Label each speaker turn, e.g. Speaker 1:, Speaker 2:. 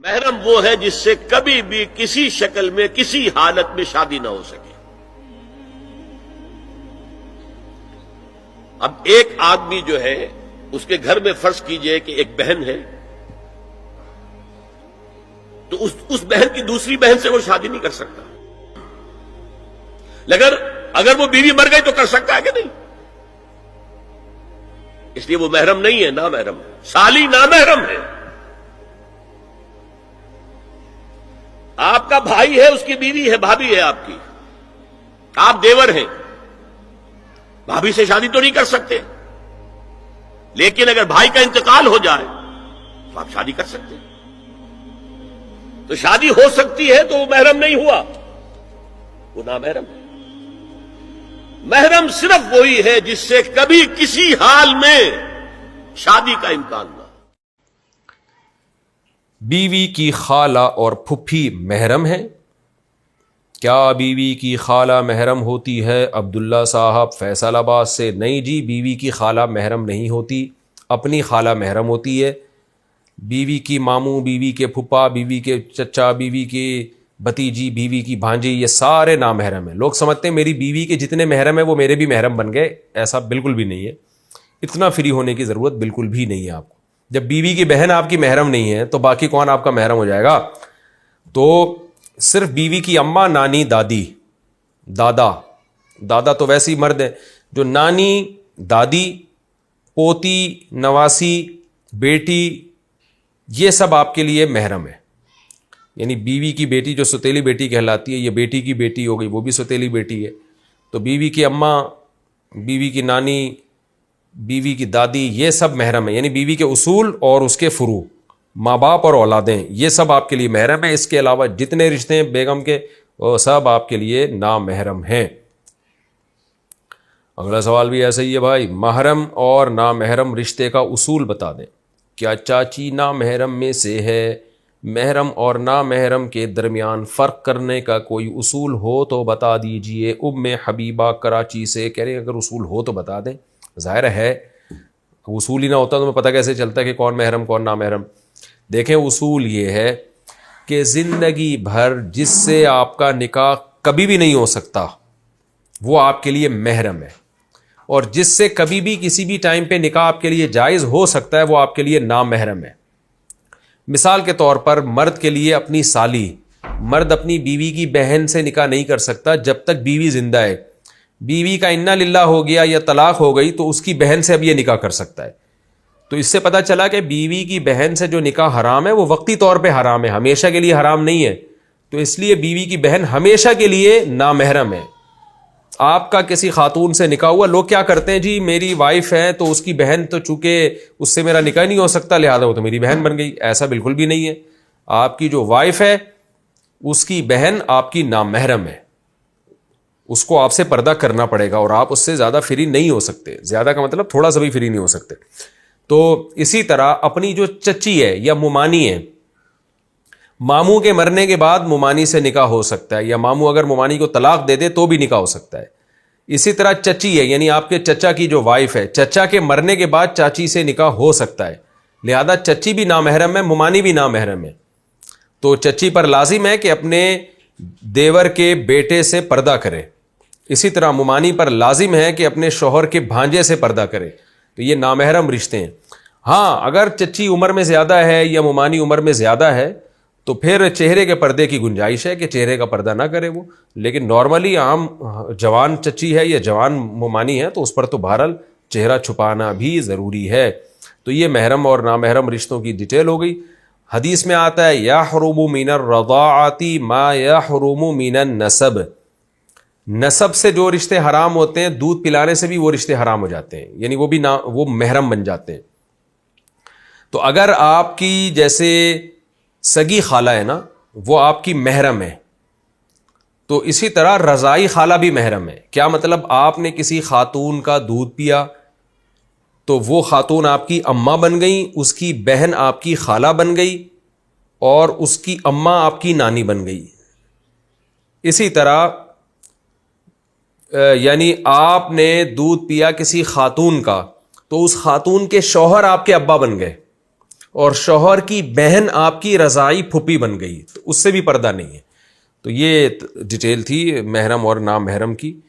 Speaker 1: محرم وہ ہے جس سے کبھی بھی کسی شکل میں کسی حالت میں شادی نہ ہو سکے. اب ایک آدمی جو ہے اس کے گھر میں فرض کیجئے کہ ایک بہن ہے، تو اس بہن کی دوسری بہن سے وہ شادی نہیں کر سکتا. اگر وہ بیوی مر گئی تو کر سکتا ہے کہ نہیں؟ اس لیے وہ محرم نہیں ہے، نامحرم ہے. سالی نامحرم ہے. آپ کا بھائی ہے، اس کی بیوی ہے، بھابھی ہے آپ کی، آپ دیور ہیں، بھابھی سے شادی تو نہیں کر سکتے، لیکن اگر بھائی کا انتقال ہو جائے تو آپ شادی کر سکتے ہیں. تو شادی ہو سکتی ہے تو وہ محرم نہیں ہوا، وہ نامحرم ہے. محرم صرف وہی ہے جس سے کبھی کسی حال میں شادی کا امکان نہ.
Speaker 2: بیوی کی خالہ اور پھپھی محرم ہیں؟ کیا بیوی کی خالہ محرم ہوتی ہے؟ عبداللہ صاحب فیصل آباد سے. نہیں جی، بیوی کی خالہ محرم نہیں ہوتی، اپنی خالہ محرم ہوتی ہے. بیوی کی ماموں، بیوی کے پھپھا، بیوی کے چچا، بیوی کی بھتیجی، بیوی کی بھانجی، یہ سارے نامحرم ہیں. لوگ سمجھتے ہیں میری بیوی کے جتنے محرم ہیں وہ میرے بھی محرم بن گئے. ایسا بالکل بھی نہیں ہے. اتنا فری ہونے کی ضرورت بالکل بھی نہیں ہے آپ کو. جب بیوی کی بہن آپ کی محرم نہیں ہے تو باقی کون آپ کا محرم ہو جائے گا؟ تو صرف بیوی کی اماں، نانی، دادی، دادا تو ویسے ہی مرد ہیں. جو نانی، دادی، پوتی، نواسی، بیٹی، یہ سب آپ کے لیے محرم ہے. یعنی بیوی کی بیٹی جو سوتیلی بیٹی کہلاتی ہے، یہ بیٹی کی بیٹی ہو گئی، وہ بھی سوتیلی بیٹی ہے. تو بیوی کی اماں، بیوی کی نانی، بیوی کی دادی، یہ سب محرم ہے. یعنی بیوی کے اصول اور اس کے فروع، ماں باپ اور اولادیں، یہ سب آپ کے لیے محرم ہیں. اس کے علاوہ جتنے رشتے ہیں بیگم کے، وہ سب آپ کے لیے نامحرم ہیں. اگلا سوال بھی ایسا ہی ہے بھائی. محرم اور نامحرم رشتے کا اصول بتا دیں. کیا چاچی نامحرم میں سے ہے؟ محرم اور نامحرم کے درمیان فرق کرنے کا کوئی اصول ہو تو بتا دیجئے. ام حبیبہ کراچی سے کہہ رہے ہیں اگر اصول ہو تو بتا دیں. ظاہر ہے اصول ہی نہ ہوتا تو میں پتہ کیسے چلتا ہے کہ کون محرم کون نامحرم. دیکھیں اصول یہ ہے کہ زندگی بھر جس سے آپ کا نکاح کبھی بھی نہیں ہو سکتا وہ آپ کے لیے محرم ہے، اور جس سے کبھی بھی کسی بھی ٹائم پہ نکاح آپ کے لیے جائز ہو سکتا ہے وہ آپ کے لیے نامحرم ہے. مثال کے طور پر مرد کے لیے اپنی سالی، مرد اپنی بیوی کی بہن سے نکاح نہیں کر سکتا جب تک بیوی زندہ ہے. بیوی کا انا للہ ہو گیا یا طلاق ہو گئی تو اس کی بہن سے اب یہ نکاح کر سکتا ہے. تو اس سے پتہ چلا کہ بیوی کی بہن سے جو نکاح حرام ہے وہ وقتی طور پہ حرام ہے، ہمیشہ کے لیے حرام نہیں ہے. تو اس لیے بیوی کی بہن ہمیشہ کے لیے نامحرم ہے. آپ کا کسی خاتون سے نکاح ہوا، لوگ کیا کرتے ہیں جی میری وائف ہے تو اس کی بہن تو چونکہ اس سے میرا نکاح نہیں ہو سکتا لہذا وہ تو میری بہن بن گئی. ایسا بالکل بھی نہیں ہے. آپ کی جو وائف ہے اس کی بہن آپ کی نامحرم ہے، اس کو آپ سے پردہ کرنا پڑے گا اور آپ اس سے زیادہ فری نہیں ہو سکتے. زیادہ کا مطلب تھوڑا سا بھی فری نہیں ہو سکتے. تو اسی طرح اپنی جو چچی ہے یا ممانی ہے، ماموں کے مرنے کے بعد ممانی سے نکاح ہو سکتا ہے، یا ماموں اگر ممانی کو طلاق دے دے تو بھی نکاح ہو سکتا ہے. اسی طرح چچی ہے، یعنی آپ کے چچا کی جو وائف ہے، چچا کے مرنے کے بعد چاچی سے نکاح ہو سکتا ہے. لہذا چچی بھی نامحرم ہے، ممانی بھی نامحرم ہے. تو چچی پر لازم ہے کہ اپنے دیور کے بیٹے سے پردہ کرے. اسی طرح ممانی پر لازم ہے کہ اپنے شوہر کے بھانجے سے پردہ کرے. تو یہ نامحرم رشتے ہیں. ہاں اگر چچی عمر میں زیادہ ہے یا ممانی عمر میں زیادہ ہے تو پھر چہرے کے پردے کی گنجائش ہے کہ چہرے کا پردہ نہ کرے وہ. لیکن نارملی عام جوان چچی ہے یا جوان ممانی ہے تو اس پر تو بہرحال چہرہ چھپانا بھی ضروری ہے. تو یہ محرم اور نامحرم رشتوں کی ڈیٹیل ہو گئی. حدیث میں آتا ہے یحرم من الرضاعۃ ما یحرم من النسب. نسب سے جو رشتے حرام ہوتے ہیں دودھ پلانے سے بھی وہ رشتے حرام ہو جاتے ہیں، یعنی وہ بھی وہ محرم بن جاتے ہیں. تو اگر آپ کی جیسے سگی خالہ ہے نا وہ آپ کی محرم ہے، تو اسی طرح رضائی خالہ بھی محرم ہے. کیا مطلب؟ آپ نے کسی خاتون کا دودھ پیا تو وہ خاتون آپ کی اماں بن گئی، اس کی بہن آپ کی خالہ بن گئی اور اس کی اماں آپ کی نانی بن گئی. اسی طرح یعنی آپ نے دودھ پیا کسی خاتون کا تو اس خاتون کے شوہر آپ کے ابا بن گئے، اور شوہر کی بہن آپ کی رضاعی پھوپھی بن گئی تو اس سے بھی پردہ نہیں ہے. تو یہ ڈیٹیل تھی محرم اور نامحرم کی.